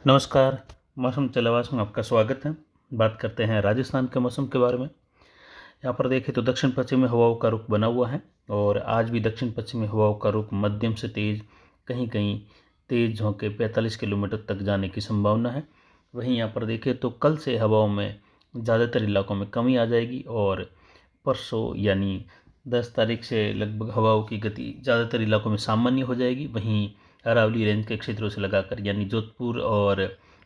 नमस्कार। मौसम चलावास में आपका स्वागत है। बात करते हैं राजस्थान के मौसम के बारे में। यहाँ पर देखें तो दक्षिण पश्चिमी हवाओं का रुख बना हुआ है और आज भी दक्षिण पश्चिमी हवाओं का रुख मध्यम से तेज़, कहीं कहीं तेज़ झोंके 45 किलोमीटर तक जाने की संभावना है। वहीं यहाँ पर देखें तो कल से हवाओं में ज़्यादातर इलाकों में कमी आ जाएगी और परसों यानी 10 तारीख से लगभग हवाओं की गति ज़्यादातर इलाकों में सामान्य हो जाएगी। वहीं अरावली रेंज के क्षेत्रों से लगाकर यानी जोधपुर और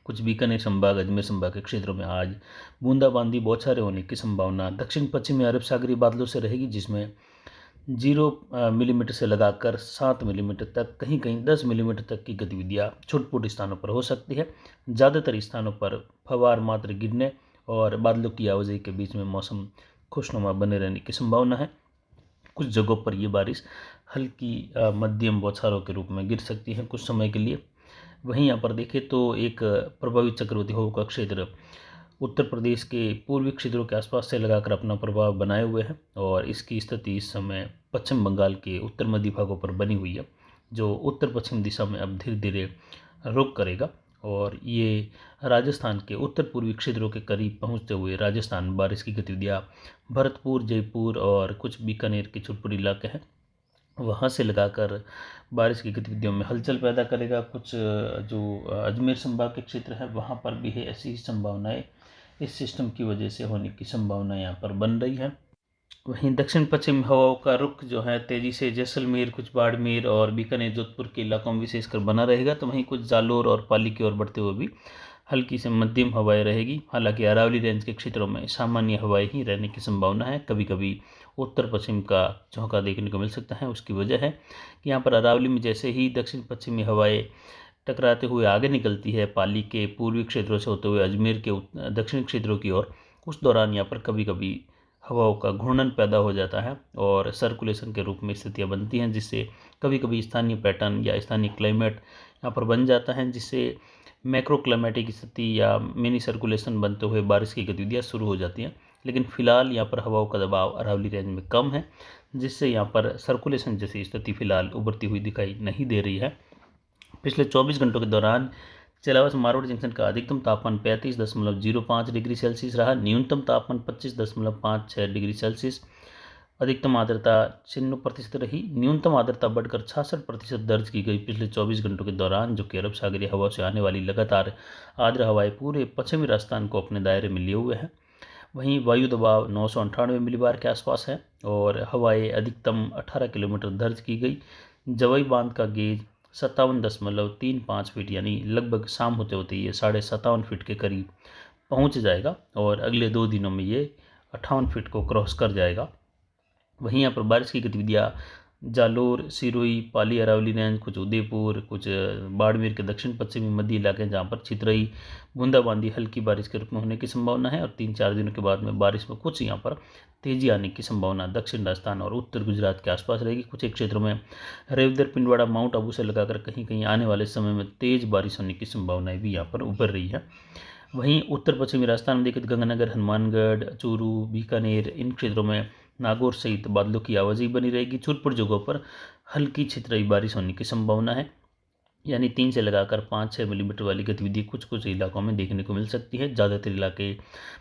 कुछ बीकानेर संभाग, अजमेर संभाग के क्षेत्रों में आज बूंदाबांदी बौछारें होने की संभावना दक्षिण पश्चिमी अरब सागरीय बादलों से रहेगी, जिसमें 0 मिलीमीटर से लगाकर 7 मिलीमीटर तक, कहीं कहीं 10 मिलीमीटर तक की गतिविधियाँ छुटपुट स्थानों पर हो सकती है। ज़्यादातर स्थानों पर फवार मात्र गिरने और बादलों की आवाजाही के बीच में मौसम खुशनुमा बने रहने की संभावना है। कुछ जगहों पर ये बारिश हल्की मध्यम बौछारों के रूप में गिर सकती है कुछ समय के लिए। वहीं यहाँ पर देखें तो एक प्रभावित चक्रवाती हवा का क्षेत्र उत्तर प्रदेश के पूर्वी क्षेत्रों के आसपास से लगाकर अपना प्रभाव बनाए हुए है और इसकी स्थिति इस समय पश्चिम बंगाल के उत्तर मध्य भागों पर बनी हुई है, जो उत्तर पश्चिम दिशा में अब धीरे धीरे रुख करेगा और ये राजस्थान के उत्तर पूर्वी क्षेत्रों के करीब पहुंचते हुए राजस्थान बारिश की गतिविधियाँ भरतपुर, जयपुर और कुछ बीकानेर के छुटपुट इलाके हैं वहाँ से लगाकर बारिश की गतिविधियों में हलचल पैदा करेगा। कुछ जो अजमेर संभाग के क्षेत्र है वहाँ पर भी है ऐसी संभावनाएं इस सिस्टम की वजह से होने की संभावना यहाँ पर बन रही है। वहीं दक्षिण पश्चिम हवाओं का रुख जो है तेजी से जैसलमेर, कुछ बाड़मेर और बीकानेर, जोधपुर के इलाकों में विशेषकर बना रहेगा, तो वहीं कुछ जालोर और पाली की ओर बढ़ते हुए भी हल्की से मध्यम हवाएं रहेगी। हालांकि अरावली रेंज के क्षेत्रों में सामान्य हवाएं ही रहने की संभावना है। कभी कभी उत्तर पश्चिम का झोंका देखने को मिल सकता है। उसकी वजह है कि यहाँ पर अरावली में जैसे ही दक्षिण पश्चिमी हवाएं टकराते हुए आगे निकलती है पाली के पूर्वी क्षेत्रों से होते हुए अजमेर के दक्षिणी क्षेत्रों की ओर, उस दौरान यहाँ पर कभी कभी हवाओं का घूर्णन पैदा हो जाता है और सर्कुलेशन के रूप में स्थितियाँ बनती हैं, जिससे कभी कभी स्थानीय पैटर्न या स्थानीय क्लाइमेट यहाँ पर बन जाता है, जिससे मैक्रो क्लाइमेटिक स्थिति या मिनी सर्कुलेशन बनते हुए बारिश की गतिविधियाँ शुरू हो जाती हैं। लेकिन फिलहाल यहाँ पर हवाओं का दबाव अरावली रेंज में कम है, जिससे यहाँ पर सर्कुलेशन जैसी स्थिति फिलहाल उभरती हुई दिखाई नहीं दे रही है। पिछले 24 घंटों के दौरान चलावस मारोड़ जंक्शन का अधिकतम तापमान 35.05 डिग्री सेल्सियस रहा। न्यूनतम तापमान 25.56 डिग्री सेल्सियस। अधिकतम आर्द्रता 96% रही। न्यूनतम आर्द्रता बढ़कर 66% दर्ज की गई पिछले 24 घंटों के दौरान, जो कि अरब सागरीय हवा से आने वाली लगातार आर्द्र हवाएं पूरे पश्चिमी राजस्थान को अपने दायरे में लिए हुए हैं। वहीं वायु दबाव 998 मिलीबार के आसपास है और हवाएं अधिकतम 18 किलोमीटर दर्ज की गई। जवई बांध का गेज 57.35 फीट यानी लगभग शाम होते होते ये 57.5 फीट के करीब पहुंच जाएगा और अगले 2 दिनों में ये 58 फीट को क्रॉस कर जाएगा। वहीं यहाँ पर बारिश की गतिविधियाँ जालोर, सिरोही, पाली, अरावली रेंज, कुछ उदयपुर, कुछ बाड़मेर के दक्षिण पश्चिमी मध्य इलाके जहाँ पर छितरई बूंदाबांदी हल्की बारिश के रूप में होने की संभावना है और 3-4 दिनों के बाद में बारिश में कुछ यहाँ पर तेजी आने की संभावना दक्षिण राजस्थान और उत्तर गुजरात के आसपास रहेगी। कुछ एक क्षेत्रों में रेवदर, पिंडवाड़ा, माउंट आबू से लगाकर कहीं कहीं आने वाले समय में तेज बारिश होने की संभावनाएं भी यहाँ पर उभर रही है। वहीं उत्तर पश्चिमी राजस्थान में देखिए गंगानगर, हनुमानगढ़, चूरू, बीकानेर, इन क्षेत्रों में नागौर सहित बादलों की आवाजाही बनी रहेगी। छुटपुट जगहों पर हल्की छितराई बारिश होने की संभावना है, यानी 3 से लगाकर 5-6 मिलीमीटर वाली गतिविधि कुछ कुछ इलाकों में देखने को मिल सकती है। ज़्यादातर इलाके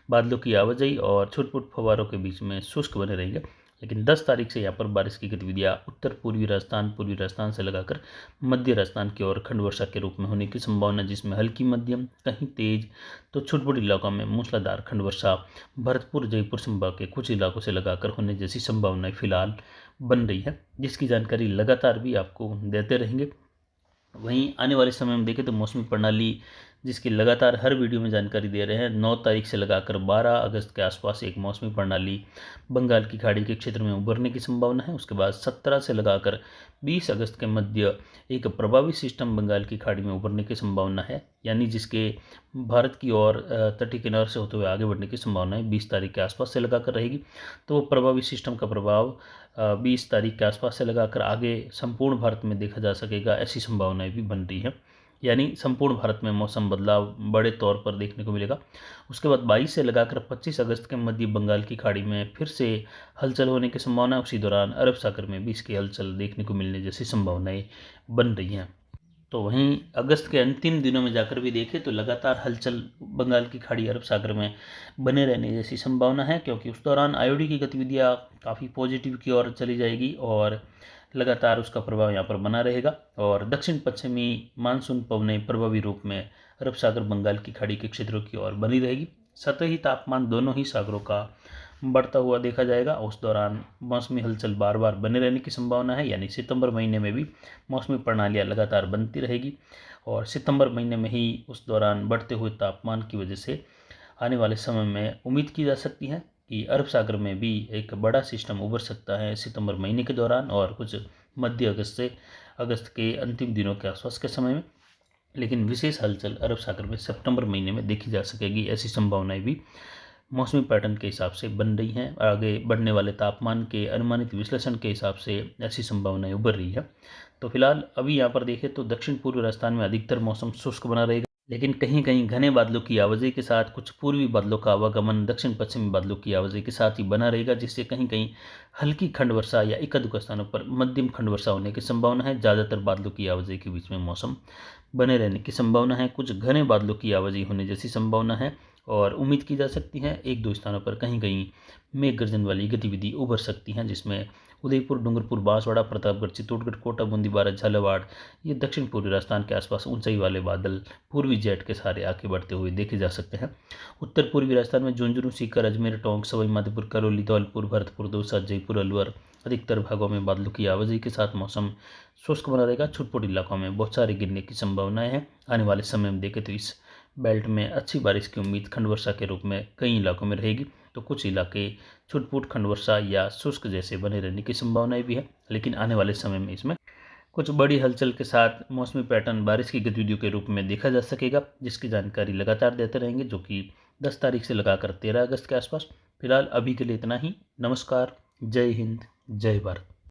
बादलों की आवाजाही और छुटपुट फव्वारों के बीच में शुष्क बने रहेंगे। लेकिन 10 तारीख से यहाँ पर बारिश की गतिविधियाँ उत्तर पूर्वी राजस्थान से लगाकर मध्य राजस्थान की ओर खंड वर्षा के रूप में होने की संभावना, जिसमें हल्की मध्यम, कहीं तेज तो छुटपुट इलाकों में मूसलाधार खंड वर्षा भरतपुर, जयपुर संभाग के कुछ इलाकों से लगाकर होने जैसी संभावनाएं फिलहाल बन रही है, जिसकी जानकारी लगातार भी आपको देते रहेंगे। वहीं आने वाले समय में देखें तो मौसमी प्रणाली, जिसकी लगातार हर वीडियो में जानकारी दे रहे हैं, 9 तारीख से लगाकर 12 अगस्त के आसपास एक मौसमी प्रणाली बंगाल की खाड़ी के क्षेत्र में उभरने की संभावना है। उसके बाद 17 से लगाकर 20 अगस्त के मध्य एक प्रभावी सिस्टम बंगाल की खाड़ी में उभरने की संभावना है, यानी जिसके भारत की ओर तटीय किनारे से होते हुए आगे बढ़ने की संभावना है 20 तारीख के आसपास से लगाकर रहेगी। तो वो प्रभावी सिस्टम का प्रभाव 20 तारीख के आसपास से लगाकर आगे संपूर्ण भारत में देखा जा सकेगा, ऐसी संभावनाएं भी बन रही हैं, यानी संपूर्ण भारत में मौसम बदलाव बड़े तौर पर देखने को मिलेगा। उसके बाद 22 से लगाकर 25 अगस्त के मध्य बंगाल की खाड़ी में फिर से हलचल होने की संभावना है। उसी दौरान अरब सागर में भी इसकी हलचल देखने को मिलने जैसी संभावनाएं बन रही हैं। तो वहीं अगस्त के अंतिम दिनों में जाकर भी देखें तो लगातार हलचल बंगाल की खाड़ी अरब सागर में बने रहने जैसी संभावना है, क्योंकि उस दौरान आईओडी की गतिविधियाँ काफ़ी पॉजिटिव की ओर चली जाएगी और लगातार उसका प्रभाव यहाँ पर बना रहेगा। और दक्षिण पश्चिमी मानसून पवनें प्रभावी रूप में अरब सागर बंगाल की खाड़ी के क्षेत्रों की ओर बनी रहेगी। सतही तापमान दोनों ही सागरों का बढ़ता हुआ देखा जाएगा। उस दौरान मौसमी हलचल बार बार बने रहने की संभावना है, यानी सितंबर महीने में भी मौसमी प्रणालियाँ लगातार बनती रहेगी। और सितंबर महीने में ही उस दौरान बढ़ते हुए तापमान की वजह से आने वाले समय में उम्मीद की जा सकती है कि अरब सागर में भी एक बड़ा सिस्टम उभर सकता है सितंबर महीने के दौरान और कुछ मध्य अगस्त से अगस्त के अंतिम दिनों के आसपास के समय में। लेकिन विशेष हलचल अरब सागर में सितंबर महीने में देखी जा सकेगी, ऐसी संभावनाएं भी मौसमी पैटर्न के हिसाब से बन रही हैं। आगे बढ़ने वाले तापमान के अनुमानित विश्लेषण के हिसाब से ऐसी संभावनाएं उभर रही है। तो फिलहाल अभी यहाँ पर देखें तो दक्षिण पूर्व राजस्थान में अधिकतर मौसम शुष्क बना रहेगा, लेकिन कहीं कहीं घने बादलों की आवाजाही के साथ कुछ पूर्वी बादलों का आवागमन दक्षिण पश्चिमी बादलों की आवाजाही के साथ ही बना रहेगा, जिससे कहीं कहीं हल्की खंड वर्षा या एकाध स्थानों पर मध्यम खंड वर्षा होने की संभावना है। ज़्यादातर बादलों की आवाजाही के बीच में मौसम बने रहने की संभावना है। कुछ घने बादलों की आवाजाही होने जैसी संभावना है और उम्मीद की जा सकती है एक दो स्थानों पर कहीं कहीं मेघ गर्जन वाली गतिविधि उभर सकती हैं, जिसमें उदयपुर, डूंगरपुर, बांसवाड़ा, प्रतापगढ़, चित्तौड़गढ़, कोटा, बूंदी, बारां, झालावाड़, ये दक्षिण पूर्वी राजस्थान के आसपास ऊंचाई वाले बादल पूर्वी जेट के सहारे आगे बढ़ते हुए देखे जा सकते हैं। उत्तर पूर्वी राजस्थान में झुंझुनू, सीकर, अजमेर, टोंक, सवाई माधोपुर, करौली, धौलपुर, भरतपुर, दौसा, जयपुर, अलवर, अधिकतर भागों में बादलों की आवाजाही के साथ मौसम शुष्क बना रहेगा। छुटपुट इलाकों में बौछारें गिरने की संभावनाएं हैं। आने वाले समय में देखें तो इस बेल्ट में अच्छी बारिश की उम्मीद खंड वर्षा के रूप में कई इलाकों में रहेगी, तो कुछ इलाके छुटपुट खंड वर्षा या शुष्क जैसे बने रहने की संभावनाएं भी है। लेकिन आने वाले समय में इसमें कुछ बड़ी हलचल के साथ मौसमी पैटर्न बारिश की गतिविधियों के रूप में देखा जा सकेगा, जिसकी जानकारी लगातार देते रहेंगे, जो कि 10 तारीख से लगाकर 13 अगस्त के आसपास। फिलहाल अभी के लिए इतना ही। नमस्कार, जय हिंद, जय भारत।